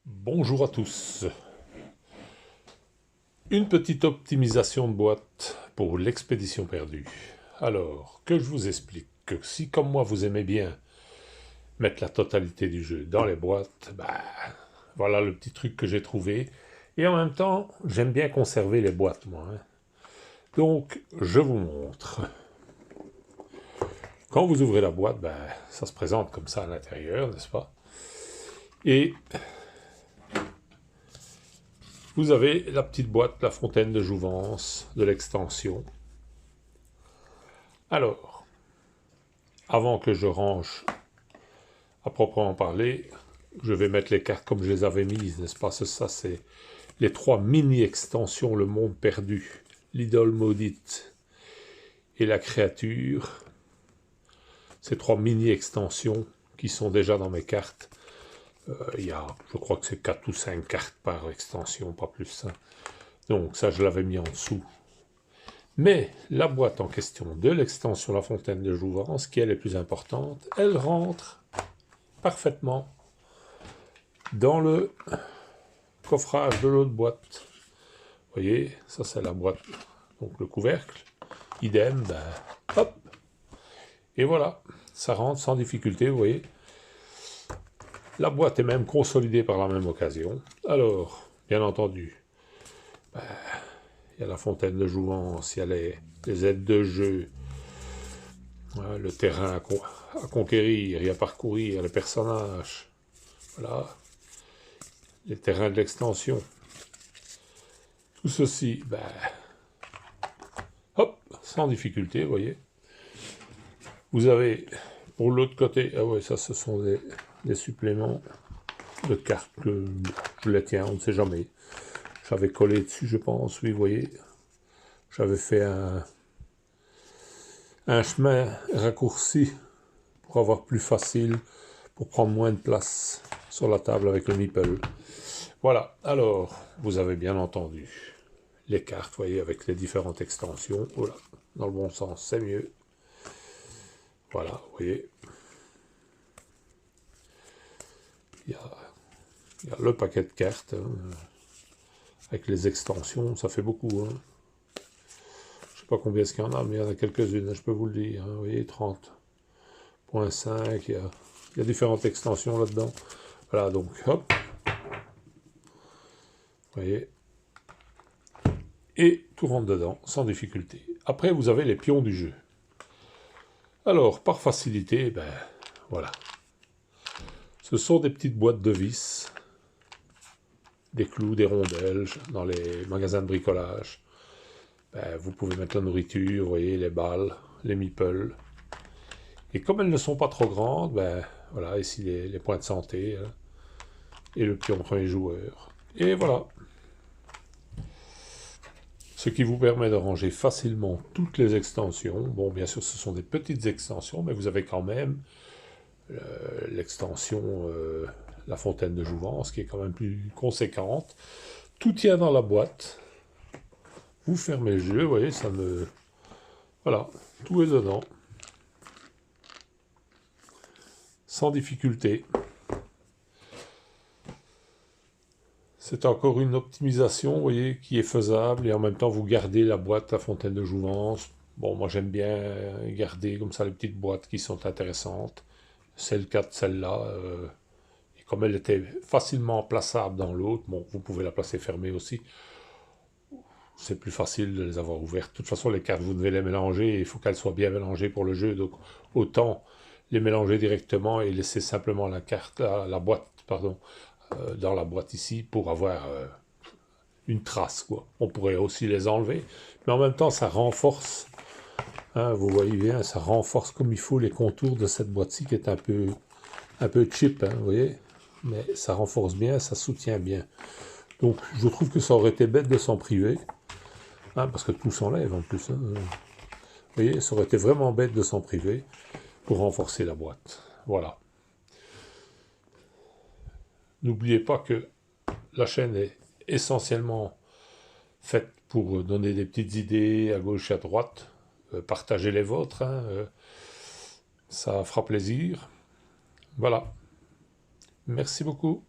Bonjour à tous. Une petite optimisation de boîte pour l'expédition perdue. Alors, que je vous explique que si comme moi vous aimez bien mettre la totalité du jeu dans les boîtes, voilà le petit truc que j'ai trouvé. Et en même temps, j'aime bien conserver les boîtes moi. Donc, je vous montre. Quand vous ouvrez la boîte, ça se présente comme ça à l'intérieur, n'est-ce pas? Et vous avez la petite boîte, la fontaine de jouvence de l'extension. Alors, avant que je range à proprement parler, je vais mettre les cartes comme je les avais mises, n'est-ce pas? Ça, c'est les 3 mini-extensions, le monde perdu, l'idole maudite et la créature. Ces 3 mini-extensions qui sont déjà dans mes cartes. Il y a, je crois que c'est 4 ou 5 cartes par extension, pas plus. Donc ça, je l'avais mis en dessous. Mais la boîte en question de l'extension La Fontaine de Jouvence, qui elle est plus importante, elle rentre parfaitement dans le coffrage de l'autre boîte. Vous voyez, ça c'est la boîte, donc le couvercle, idem, hop, et voilà, ça rentre sans difficulté, vous voyez. La boîte est même consolidée par la même occasion. Alors, bien entendu, il y a la fontaine de jouvence, il y a les aides de jeu, le terrain à conquérir et à parcourir, les personnages, voilà, les terrains de l'extension. Tout ceci, hop, sans difficulté, vous voyez. Vous avez, pour l'autre côté, ah ouais, ça ce sont des suppléments de cartes que je les tiens, on ne sait jamais. J'avais collé dessus, je pense, oui, vous voyez. J'avais fait un chemin raccourci pour avoir plus facile, pour prendre moins de place sur la table avec le meeple. Voilà, alors, vous avez bien entendu les cartes, vous voyez, avec les différentes extensions. Voilà, dans le bon sens, c'est mieux. Voilà, vous voyez. Il y a le paquet de cartes, avec les extensions, ça fait beaucoup. Je sais pas combien est-ce qu'il y en a, mais il y en a quelques-unes, je peux vous le dire. Vous voyez, 30.5, il y a différentes extensions là-dedans. Voilà, donc hop. Vous voyez. Et tout rentre dedans, sans difficulté. Après, vous avez les pions du jeu. Alors, par facilité, voilà. Ce sont des petites boîtes de vis, des clous, des rondelles, dans les magasins de bricolage. Vous pouvez mettre la nourriture, vous voyez, les balles, les meeples. Et comme elles ne sont pas trop grandes, voilà, ici les points de santé, et le pion premier joueur. Et voilà. Ce qui vous permet de ranger facilement toutes les extensions. Bon, bien sûr, ce sont des petites extensions, mais vous avez quand même l'extension La Fontaine de Jouvence, qui est quand même plus conséquente. Tout tient dans la boîte. Vous fermez le jeu, vous voyez, ça me... Voilà, tout est dedans. Sans difficulté. C'est encore une optimisation, vous voyez, qui est faisable, et en même temps, vous gardez la boîte La Fontaine de Jouvence. Bon, moi, j'aime bien garder comme ça les petites boîtes qui sont intéressantes. C'est le cas de celle-là. Et comme elle était facilement plaçable dans l'autre, bon, vous pouvez la placer fermée aussi. C'est plus facile de les avoir ouvertes. De toute façon, les cartes, vous devez les mélanger, et il faut qu'elles soient bien mélangées pour le jeu. Donc, autant les mélanger directement et laisser simplement la carte, la boîte, pardon, dans la boîte ici pour avoir une trace, quoi. On pourrait aussi les enlever, mais en même temps, ça renforce, vous voyez bien, ça renforce comme il faut les contours de cette boîte-ci qui est un peu cheap, vous voyez, mais ça renforce bien, ça soutient bien. Donc, je trouve que ça aurait été bête de s'en priver, parce que tout s'enlève en plus. Vous voyez, ça aurait été vraiment bête de s'en priver pour renforcer la boîte. Voilà. N'oubliez pas que la chaîne est essentiellement faite pour donner des petites idées à gauche et à droite. Partagez les vôtres, ça fera plaisir. Voilà. Merci beaucoup.